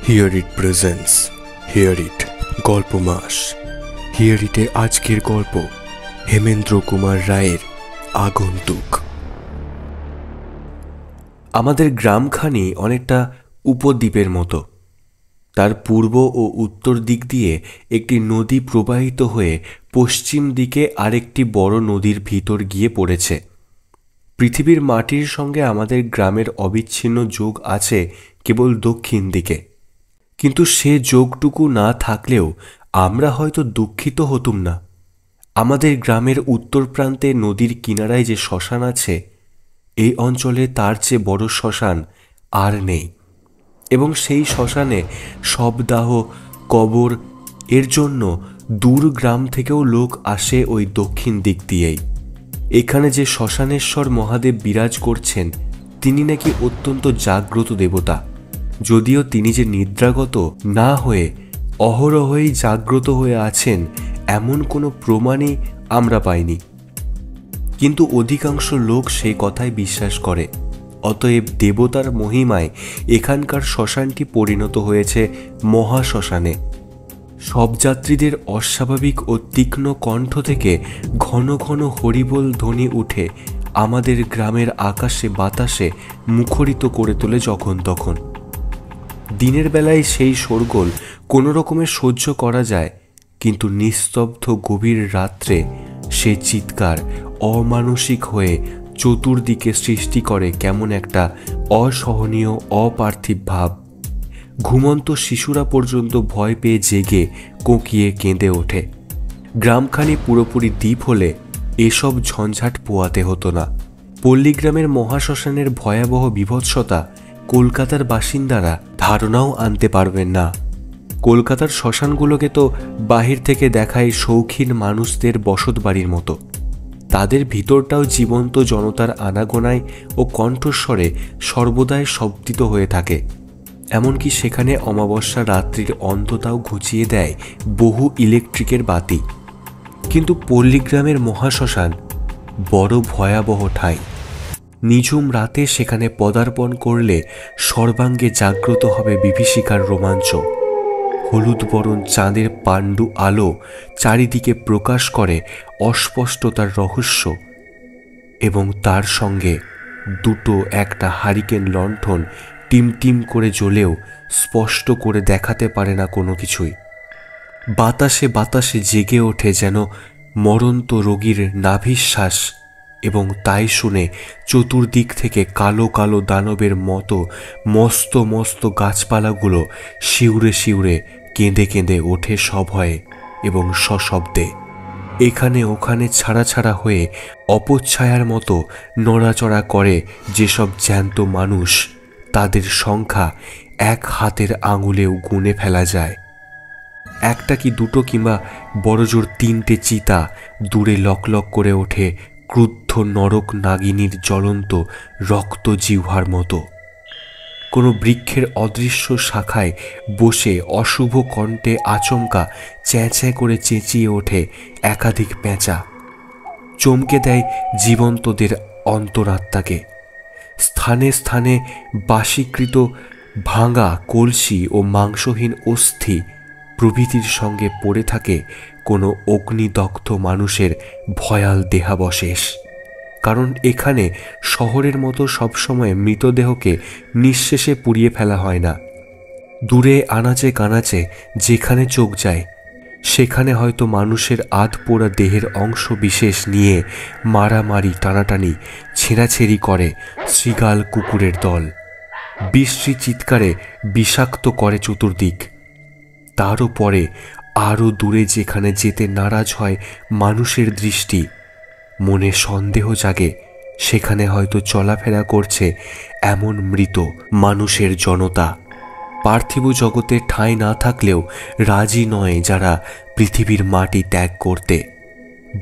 Here it presents here ইট গল্প মাস। Here ইটে আজকের গল্প হেমেন্দ্র কুমার রায়ের আগন্তুক। আমাদের গ্রামখানি অনেকটা উপদ্বীপের মতো। তার পূর্ব ও উত্তর দিক দিয়ে একটি নদী প্রবাহিত হয়ে পশ্চিম দিকে আরেকটি বড় নদীর ভিতর গিয়ে পড়েছে। পৃথিবীর মাটির সঙ্গে আমাদের গ্রামের অবিচ্ছিন্ন যোগ আছে কেবল দক্ষিণ দিকে, কিন্তু সে যোগটুকু না থাকলেও আমরা হয়তো দুঃখিত হতুম না। আমাদের গ্রামের উত্তর প্রান্তে নদীর কিনারায় যে শ্মশান আছে, এই অঞ্চলে তার চেয়ে বড় শ্মশান আর নেই, এবং সেই শ্মশানে শবদাহ কবর এর জন্য দূর গ্রাম থেকেও লোক আসে ওই দক্ষিণ দিক দিয়েই। এখানে যে শ্মশানেশ্বর মহাদেব বিরাজ করছেন, তিনি নাকি অত্যন্ত জাগ্রত দেবতা। যদিও তিনি যে নিদ্রাগত না হয়ে অহরহই জাগ্রত হয়ে আছেন এমন কোনো প্রমাণই আমরা পাইনি, কিন্তু অধিকাংশ লোক সেই কথায় বিশ্বাস করে। অতএব দেবতার মহিমায় এখানকার শ্মশানটি পরিণত হয়েছে মহাশ্মশানে। সব যাত্রীদের অস্বাভাবিক ও তীক্ষ্ণ কণ্ঠ থেকে ঘন ঘন হরিবোল ধ্বনি উঠে আমাদের গ্রামের আকাশে বাতাসে মুখরিত করে তোলে যখন তখন। দিনের বেলায় সেই শোরগোল কোনো রকমে সহ্য করা যায়, কিন্তু নিস্তব্ধ গভীর রাত্রে সে চিৎকার অমানসিক হয়ে চতুর্দিকে সৃষ্টি করে কেমন একটা অসহনীয় অপার্থিব ভাব। ঘুমন্ত শিশুরা পর্যন্ত ভয় পেয়ে জেগে কোঁকিয়ে কেঁদে ওঠে। গ্রামখানি পুরোপুরি দ্বীপ হলে এসব ঝঞ্ঝাট পোয়াতে হতো না। পল্লীগ্রামের মহাশ্মশানের ভয়াবহ বীভৎসতা কলকাতার বাসিন্দারা ধারণাও আনতে পারবেন না। কলকাতার শ্মশানগুলোকে তো বাহির থেকে দেখায় শৌখিন মানুষদের বসত বাড়ির মতো। তাদের ভিতরটাও জীবন্ত জনতার আনাগোনায় ও কণ্ঠস্বরে সর্বদাই শব্দিত হয়ে থাকে। এমনকি সেখানে অমাবস্যা রাত্রির অন্ধতাও ঘুচিয়ে দেয় বহু ইলেকট্রিকের বাতি। কিন্তু পল্লীগ্রামের মহাশ্মশান বড় ভয়াবহ ঠাঁই। নিঝুম রাতে সেখানে পদার্পণ করলে সর্বাঙ্গে জাগ্রত হবে বিভীষিকার রোমাঞ্চ। হলুদ বরণ চাঁদের পাণ্ডু আলো চারিদিকে প্রকাশ করে অস্পষ্টতার রহস্য, এবং তার সঙ্গে দুটো একটা হারিকেন লণ্ঠন টিমটিম করে জ্বলেও স্পষ্ট করে দেখাতে পারে না কোনো কিছুই। বাতাসে বাতাসে জেগে ওঠে যেন মরন্ত রোগীর নাভিশ্বাস, এবং তাই শুনে চতুর্দিক থেকে কালো কালো দানবের মতো মস্ত মস্ত গাছপালাগুলো শিউরে শিউরে কেঁদে কেঁদে ওঠে সভয়ে এবং সশব্দে। এখানে ওখানে ছাড়া ছাড়া হয়ে অপচ্ছায়ার মতো নড়াচড়া করে যেসব জ্যান্ত মানুষ, তাদের সংখ্যা এক হাতের আঙুলেও গুনে ফেলা যায়। একটা কি দুটো কিংবা বড়জোর তিনটে চিতা দূরে লকলক করে ওঠে ক্রুদ্ধ নরক নাগিনীর জ্বলন্ত রক্ত জিহ্বার মতো। কোনো বৃক্ষের অদৃশ্য শাখায় বসে অশুভ কণ্ঠে আচমকা চ্যাঁ চ্যাঁ করে চেঁচিয়ে ওঠে একাধিক পেঁচা, চমকে দেয় জীবন্তদের অন্তরাত্মাকে। স্থানে স্থানে বাসীকৃত ভাঙা কলসি ও মাংসহীন অস্থি প্রভৃতির সঙ্গে পড়ে থাকে কোনো অগ্নিদগ্ধ মানুষের ভয়াল দেহাবশেষ। কারণ এখানে শহরের মতো সবসময় মৃতদেহকে নিঃশেষে পুড়িয়ে ফেলা হয় না। দূরে আনাচে কানাচে যেখানে চোখ যায়, সেখানে হয়তো মানুষের আধপোড়া দেহের অংশ বিশেষ নিয়ে মারামারি টানাটানি ছেঁড়াছেড়ি করে শৃগাল কুকুরের দল। বিশ্রী চিৎকারে বিষাক্ত করে চতুর্দিক। তারও পরে আরও দূরে যেখানে যেতে নারাজ হয় মানুষের দৃষ্টি, মনে সন্দেহ জাগে সেখানে হয়তো চলাফেরা করছে এমন মৃত মানুষের জনতা। পার্থিব জগতে ঠাঁই না থাকলেও রাজি নয় যারা পৃথিবীর মাটি ত্যাগ করতে।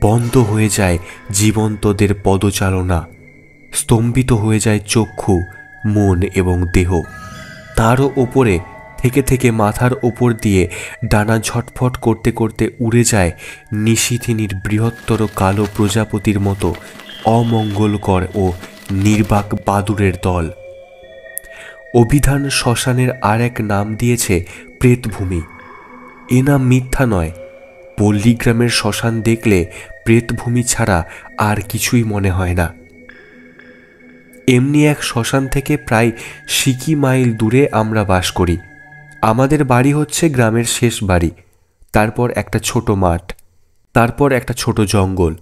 বন্ধ হয়ে যায় জীবন্তদের পদচালনা, স্তম্ভিত হয়ে যায় চক্ষু, মন এবং দেহ। তারও ওপরে থেকে থেকে মাথার ওপর দিয়ে ডানা ঝটফট করতে করতে উড়ে যায় নিশিথিনীর বৃহত্তর কালো প্রজাপতির মতো অমঙ্গলকর ও নির্বাক বাদুড়ের দল। অভিধান শ্মশানের আর এক নাম দিয়েছে প্রেতভূমি। এ নাম মিথ্যা নয়। পল্লীগ্রামের শ্মশান দেখলে প্রেতভূমি ছাড়া আর কিছুই মনে হয় না। এমনি এক শ্মশান থেকে প্রায় সিকি মাইল দূরে আমরা বাস করি। আমাদের বাড়ি হচ্ছে গ্রামের শেষ বাড়ি, তারপর একটা ছোট মাঠ, তারপর একটা ছোট জঙ্গল,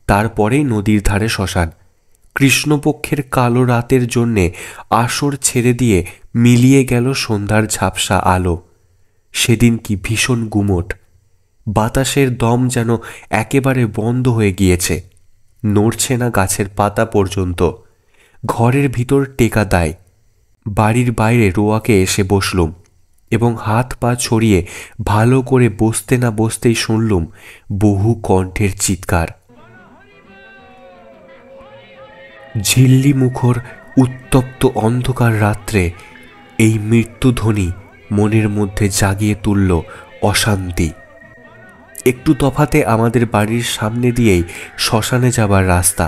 তারপরেই নদীর ধারে শ্মশান। কৃষ্ণপক্ষের কালো রাতের জন্যে আসর ছেড়ে দিয়ে মিলিয়ে গেল সন্ধ্যার ঝাপসা আলো। সেদিন কি ভীষণ গুমোট। বাতাসের দম যেন একেবারে বন্ধ হয়ে গিয়েছে, নড়ছে না গাছের পাতা পর্যন্ত। ঘরের ভিতর টেকা দেয়। বাড়ির বাইরে রোয়াকে এসে বসলুম এবং হাত পা ছড়িয়ে ভালো করে বসতে না বসতেই শুনলুম বহু কণ্ঠের চিৎকার। ঝিল্লি মুখর উত্তপ্ত অন্ধকার রাত্রে এই মৃত্যুধ্বনি মনের মধ্যে জাগিয়ে তুলল অশান্তি। একটু তফাতে আমাদের বাড়ির সামনে দিয়েই শ্মশানে যাবার রাস্তা,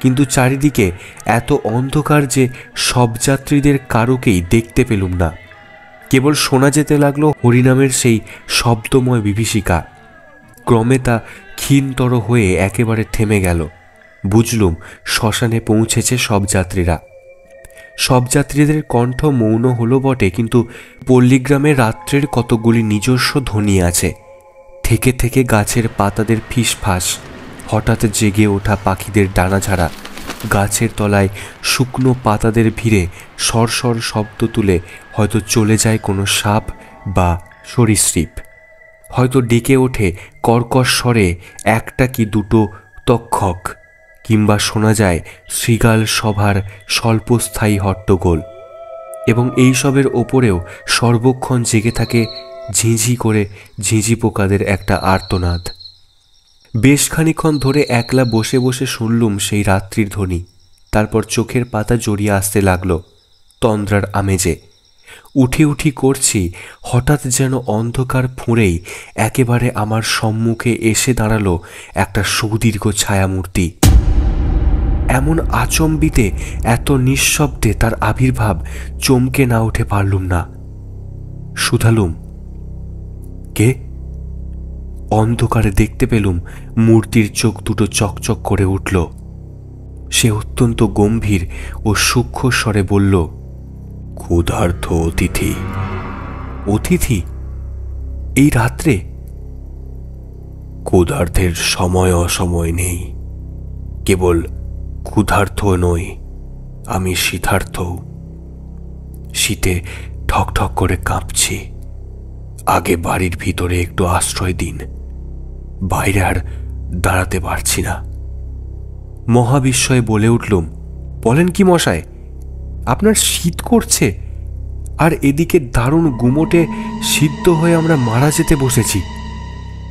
কিন্তু চারিদিকে এত অন্ধকার যে সব যাত্রীদের কারোকেই দেখতে পেলুম না। কেবল শোনা যেতে লাগলো হরিনামের সেই শব্দময় বিভীষিকা। ক্রমে তা ক্ষীণতর হয়ে একেবারে থেমে গেল। বুঝলুম শ্মশানে পৌঁছেছে সব যাত্রীরা। সব যাত্রীদের কণ্ঠ মৌন হলো বটে, কিন্তু পল্লীগ্রামে রাত্রের কতগুলি নিজস্ব ধ্বনি আছে। থেকে থেকে গাছের পাতাদের ফিসফাস, হঠাৎ জেগে ওঠা পাখিদের ডানাঝাড়া, গাছের তলায় শুকনো পাতাদের ভিড়ে সরসর শব্দ তুলে হয়তো চলে যায় কোনো সাপ বা সরীসৃপ, হয়তো ডেকে ওঠে কর্কশ স্বরে একটা কি দুটো তক্ষক, কিংবা শোনা যায় শৃগাল সভার স্বল্পস্থায়ী হট্টগোল। এবং এইসবের ওপরেও সর্বক্ষণ জেগে থাকে ঝিঁঝি করে ঝিঁঝি পোকাদের একটা আর্তনাদ। বেশ খানিক্ষণ ধরে একলা বসে বসে শুনলুম সেই রাত্রির ধ্বনি। তারপর চোখের পাতা জড়িয়ে আসতে লাগলো তন্দ্রার আমেজে। উঠি উঠি করছি, হঠাৎ যেন অন্ধকার ফুঁড়েই একেবারে আমার সম্মুখে এসে দাঁড়ালো একটা সুদীর্ঘ ছায়ামূর্তি। এমন আচম্বিতে, এত নিঃশব্দে তার আবির্ভাব চমকে না উঠে পারলুম না। শুধালুম, কে? অন্ধকারে দেখতে পেলুম মূর্তির চোখ দুটো চকচক করে উঠল। সে অত্যন্ত গম্ভীর ও সূক্ষ্ম স্বরে বলল, ক্ষুধার্ত অতিথি। অতিথি? এই রাত্রে? ক্ষুধার্তের সময় অসময় নেই। কেবল ক্ষুধার্ত নই, আমি শীতার্থ। শীতে ঠকঠক করে কাঁপছি। আগে বাড়ির ভিতরে একটু আশ্রয় দিন, বাইরে আর দাঁড়াতে পারছি না। মহাবিস্ময়ে বলে উঠলুম, বলেন কি মশাই, আপনার শীত করছে? আর এদিকে দারুণ গুমোটে সিদ্ধ হয়ে আমরা মারা যেতে বসেছি।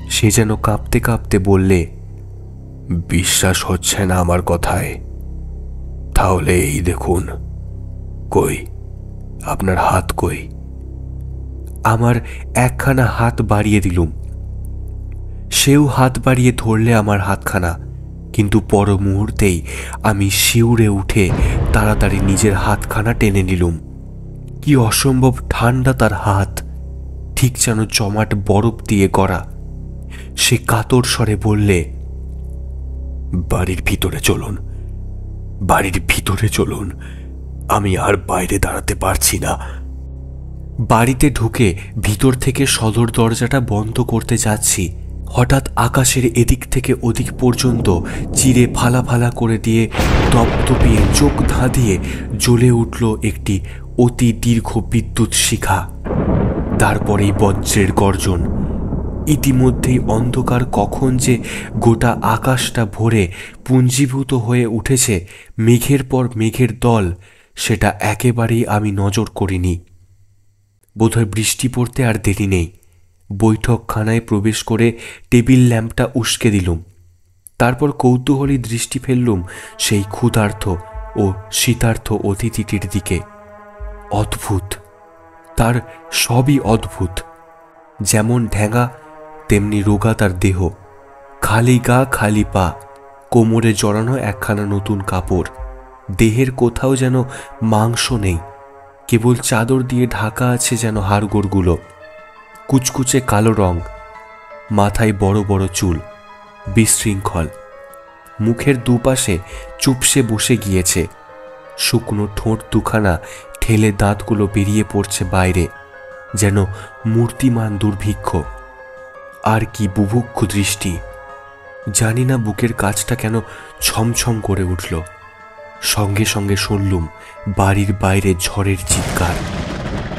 সে যেন কাঁপতে কাঁপতে বললে, বিশ্বাস হচ্ছে না আমার কথায়? তাহলে এই দেখুন। কই আপনার হাত কই? আমার একখানা হাত বাড়িয়ে দিলুম। সেও হাত বাড়িয়ে ধরলে আমার হাতখানা, কিন্তু পর মুহূর্তেই আমি শিউরে উঠে তাড়াতাড়ি নিজের হাতখানা টেনে নিলুম। কি অসম্ভব ঠান্ডা তার হাত, ঠিক যেন জমাট বরফ দিয়ে গড়া। সে কাতর স্বরে বললে, বাড়ির ভিতরে চলুন, বাড়ির ভিতরে চলুন, আমি আর বাইরে দাঁড়াতে পারছি না। বাড়িতে ঢুকে ভিতর থেকে সদর দরজাটা বন্ধ করতে যাচ্ছি, হঠাৎ আকাশের এদিক থেকে ওদিক পর্যন্ত চিরে ফালা ফালা করে দিয়ে দপদপিয়ে চোখ ধাঁধিয়ে জ্বলে উঠল একটি অতি দীর্ঘ বিদ্যুৎ শিখা। তারপরেই বজ্রের গর্জন। ইতিমধ্যেই অন্ধকার কখন যে গোটা আকাশটা ভরে পুঞ্জীভূত হয়ে উঠেছে মেঘের পর মেঘের দল, সেটা একেবারেই আমি নজর করিনি। বোধহয় বৃষ্টি পড়তে আর দেরি নেই। বৈঠকখানায় প্রবেশ করে টেবিল ল্যাম্পটা উস্কে দিলুম। তারপর কৌতূহলী দৃষ্টি ফেললুম সেই ক্ষুধার্ত ও শীতার্থ অতিথিটির দিকে। অদ্ভুত, তার সবই অদ্ভুত। যেমন ঢ্যাঙা তেমনি রোগা তার দেহ, খালি গা খালি পা, কোমরে জড়ানো একখানা নতুন কাপড়। দেহের কোথাও যেন মাংস নেই, কেবল চাদর দিয়ে ঢাকা আছে যেন হাড়গোড়গুলো। কুচকুচে কালো রং, মাথায় বড় বড় চুল, বিশৃঙ্খল, মুখের দুপাশে চুপসে বসে গিয়েছে। শুকনো ঠোঁট দুখানা ঠেলে দাঁতগুলো বেরিয়ে পড়ছে বাইরে, যেন মূর্তিমান দুর্ভিক্ষ। আর কি বুভুক্ষ দৃষ্টি! জানি না বুকের কাছটা কেন ছমছম করে উঠল। সঙ্গে সঙ্গে শুনলুম বাড়ির বাইরে ঝড়ের চিৎকার।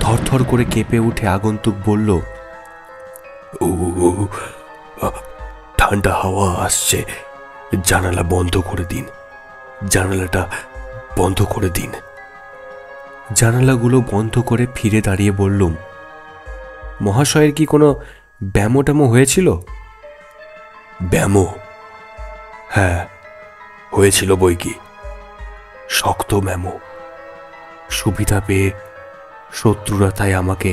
থরথর করে কেঁপে উঠে আগন্তুক বলল, ও ঠান্ডা হাওয়া আসছে, জানালা বন্ধ করে দিন, জানালাটা বন্ধ করে দিন। জানালাগুলো বন্ধ করে ফিরে দাঁড়িয়ে বললুম, মহাশয়ের কি কোনো ব্যামো ট্যামো হয়েছিল? ব্যামো? হ্যাঁ, হয়েছিল বই কি, শক্ত ব্যামো। সুবিধা পেয়ে শত্রুরা তাই আমাকে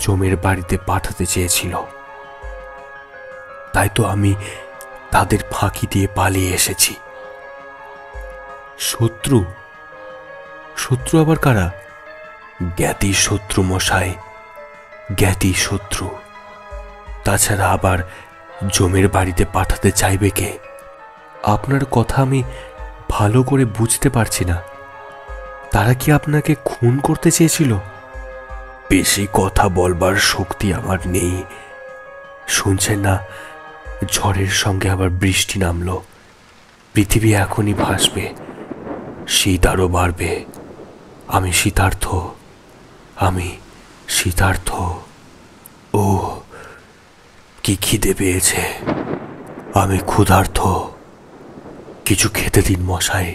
জমের বাড়িতে পাঠাতে চেয়েছিল, তাই তো আমি তাদের ফাঁকি দিয়ে পালিয়ে এসেছি। শত্রু? শত্রু আবার কারা? জ্ঞাতি শত্রু মশাই, জ্ঞাতি শত্রু। তাছাড়া আবার জমের বাড়িতে পাঠাতে চাইবে কে? আপনার কথা আমি ভালো করে বুঝতে পারছি না। তারা কি আপনাকে খুন করতে চেয়েছিল? বেশি কথা বলবার শক্তি আমার নেই। শুনছেন না, ঝড়ের সঙ্গে আবার বৃষ্টি নামলো। পৃথিবী এখনই ভাসবে, শীত আরো বাড়বে। আমি শীতার্থ, আমি শীতার্থ। ও কি খিদে পেয়েছে, আমি ক্ষুধার্ত। কিছু খেতে দিন মশাই,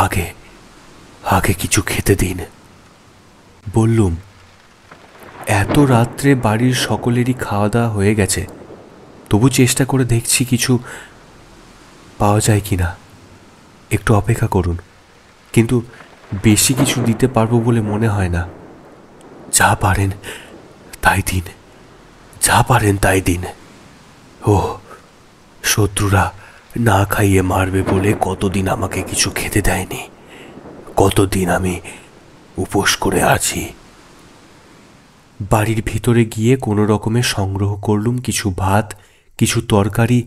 আগে আগে কিছু খেতে দিন। বললুম, এত রাত্রে বাড়ির সকলেরই খাওয়া দাওয়া হয়ে গেছে, তবু চেষ্টা করে দেখছি কিছু পাওয়া যায় কিনা। একটু অপেক্ষা করুন, কিন্তু বেশি কিছু দিতে পারবো বলে মনে হয় না। যা পারেন তাই দিন, যা পারেন তাই দিন। ও শত্রুরা না খাইয়ে মারবে বলে কতদিন আমাকে কিছু খেতে দেয়নি, কতদিন আমি উপোস করে আছি। বাড়ির ভিতরে গিয়ে কোনো রকমে সংগ্রহ করলুম কিছু ভাত, কিছু তরকারি,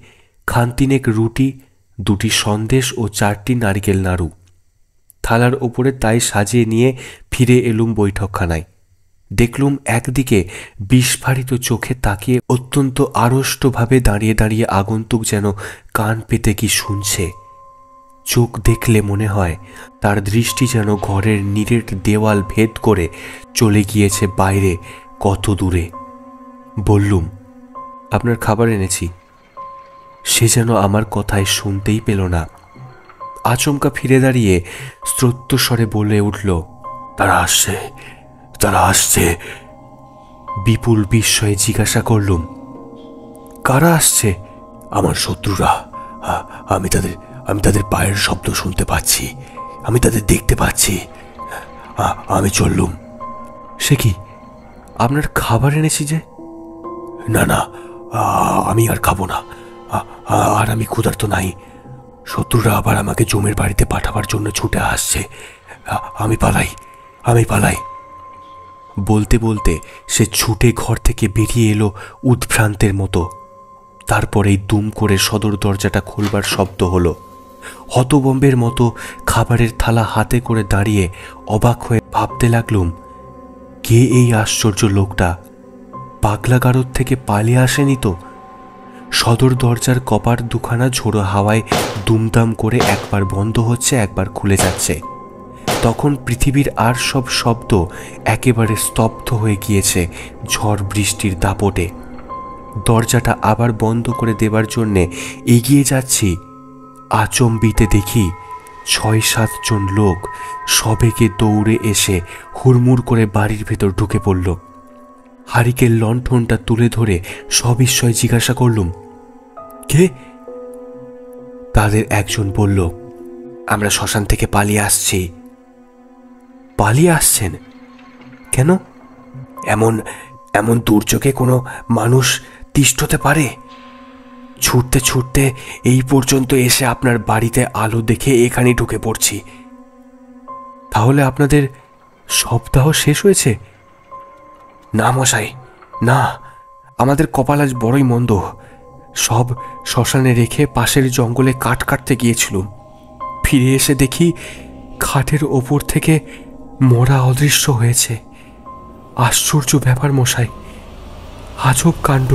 খানতিনেক রুটি, 2টি সন্দেশ ও 4টি নারকেল নাড়ু। থালার ওপরে তাই সাজিয়ে নিয়ে ফিরে এলুম বৈঠকখানায়। দেখলুম একদিকে বিস্ফারিত চোখে তাকিয়ে অত্যন্ত আড়ষ্টভাবে দাঁড়িয়ে দাঁড়িয়ে আগন্তুক যেন কান পেতে কি শুনছে। চোখ দেখলে মনে হয় তার দৃষ্টি যেন ঘরের নিরেট দেওয়াল ভেদ করে চলে গিয়েছে বাইরে কত দূরে। বললুম, আপনার খাবার এনেছি। সে যেন আমার কথায় শুনতেই পেল না। আচমকা ফিরে দাঁড়িয়ে স্রোতস্বরে বলে উঠল, তারা আসছে, তারা আসছে। বিপুল বিস্ময়ে জিজ্ঞাসা করলুম, কারা আসছে? আমার শত্রুরা। আমি তাদের পায়ের শব্দ শুনতে পাচ্ছি, আমি তাদের দেখতে পাচ্ছি। আমি চললুম। সে কি, আপনার খাবার এনেছি যে? না না, আমি আর খাবো না, আর আমি ক্ষুধার্ত নাই। শত্রুরা আবার আমাকে জমের বাড়িতে পাঠাবার জন্য ছুটে আসছে। আমি পালাই, আমি পালাই। বলতে বলতে সে ছুটে ঘর থেকে বেরিয়ে এলো উদ্ভ্রান্তের মতো। তারপরেই দুম করে সদর দরজাটা খুলবার শব্দ হলো। হতবম্বের মতো খাবারের থালা হাতে করে দাঁড়িয়ে অবাক হয়ে ভাবতে লাগলুম, কে এই আশ্চর্য লোকটা? পাগলাগারদ থেকে পালিয়ে আসেনি তো? সদর দরজার কপাট দুখানা ঝোড়ো হাওয়ায় দুমদাম করে একবার বন্ধ হচ্ছে, একবার খুলে যাচ্ছে। তখন পৃথিবীর আর সব শব্দ একেবারে স্তব্ধ হয়ে গিয়েছে ঝড় বৃষ্টির দাপটে। দরজাটা আবার বন্ধ করে দেবার জন্যে এগিয়ে যাচ্ছি, আচম্বিতে দেখি 6-7 জন লোক সবেগে দৌড়ে এসে হুড়মুড় করে বাড়ির ভেতর ঢুকে পড়ল। হারিকেন লণ্ঠনটা তুলে ধরে সবিস্ময়ে জিজ্ঞাসা করলুম, কে? তাদের একজন বলল, আমরা শ্মশান থেকে পালিয়ে আসছি। পালিয়ে আসছেন কেন? এমন দুর্যোগে কোনো মানুষ তিষ্ঠতে পারে? ছুটতে ছুটতে এই পর্যন্ত এসে আপনার বাড়িতে আলো দেখে এখানে ঢুকে পড়ছি। তাহলে আপনাদের সপ্তাহ শেষ হয়েছে? না মশাই, না, আমাদের কপাল আজ বড়ই মন্দ। সব শ্মশানে রেখে পাশের জঙ্গলে কাঠ কাটতে গিয়েছিলুম। ফিরে এসে দেখি খাটের ওপর থেকে মরা অদৃশ্য হয়েছে। আশ্চর্য ব্যাপার মশাই, আজব কাণ্ড।